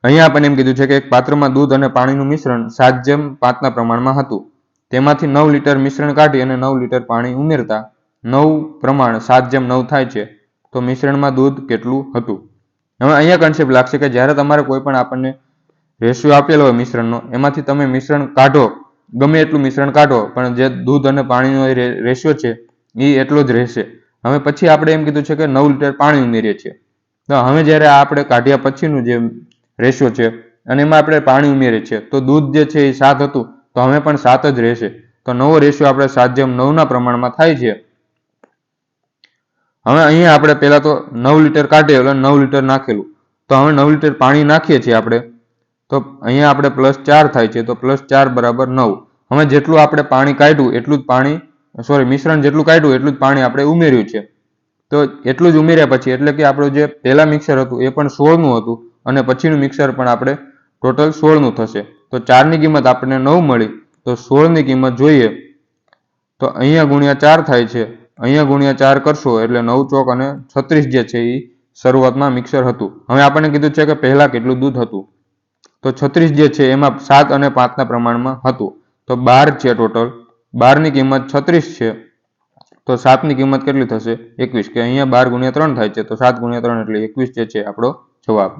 અહીંયા આપણને એમ કીધું છે કે એક પાત્રમાં દૂધ અને પાણીનું મિશ્રણ 7:5 પ્રમાણમાં હતું. તેમાંથી 9 લીટર મિશ્રણ કાઢી અને 9 લીટર પાણી ઉમેરતા 9 પ્રમાણ 7:9 થાય છે. તો મિશ્રણમાં દૂધ કેટલું હતું? હવે અહીંયા કન્સેપ્ટ લાગશે કે જ્યારે તમારે કોઈ પણ આપણને રેશિયો આપેલો હોય મિશ્રણનો, એમાંથી તમે મિશ્રણ કાઢો, ગમે એટલું મિશ્રણ કાઢો, પણ જે દૂધ અને પાણીનો રેશિયો છે એ એટલો જ રહેશે. હવે પછી આપણે એમ કીધું છે કે 9 લીટર પાણી ઉમેરીએ છીએ. તો હવે જ્યારે આપણે કાઢ્યા પછીનું જે રેશિયો છે અને એમાં આપણે પાણી ઉમેરીએ છીએ, તો દૂધ જે છે એ 7 હતું, તો હવે પણ 7 જ રહેશે. તો નવો રેશિયો આપણે 7:9 પ્રમાણમાં થાય છે. હવે અહીંયા આપણે પહેલા તો 9 લીટર કાઢીએ એટલે 9 લીટર નાખેલું, તો હવે 9 લીટર પાણી નાખીએ છીએ આપણે, તો અહીંયા આપણે +4 થાય છે. તો +4 = 9. હવે જેટલું આપણે પાણી કાઢ્યું એટલું જ પાણી, મિશ્રણ જેટલું કાઢ્યું એટલું જ પાણી આપણે ઉમેર્યું છે. તો એટલું જ ઉમેર્યા પછી એટલે કે આપણું જે પહેલા મિક્સર હતું એ પણ 16નું હતું અને પછીનું મિક્સર પણ આપણે ટોટલ 16નું થશે. તો 4ની કિંમત આપણને 9 મળી. તો 16ની કિંમત જોઈએ તો અહીંયા × 4 થાય છે. અહીંયા × 4 કરશો એટલે 9 ચોક અને 36 જે છે એ શરૂઆતમાં મિક્સર હતું. હવે આપણને કીધું છે કે પહેલા કેટલું દૂધ હતું, તો 36 જે છે એમાં 7 અને 5ના પ્રમાણમાં હતું. તો 12 છે ટોટલ. 12ની કિંમત 36 છે. તો 7ની કિંમત કેટલી થશે? 21. કે અહીંયા 12 × 3 થાય છે. તો 7 × 3 એટલે 21 જે છે આપણો જવાબ.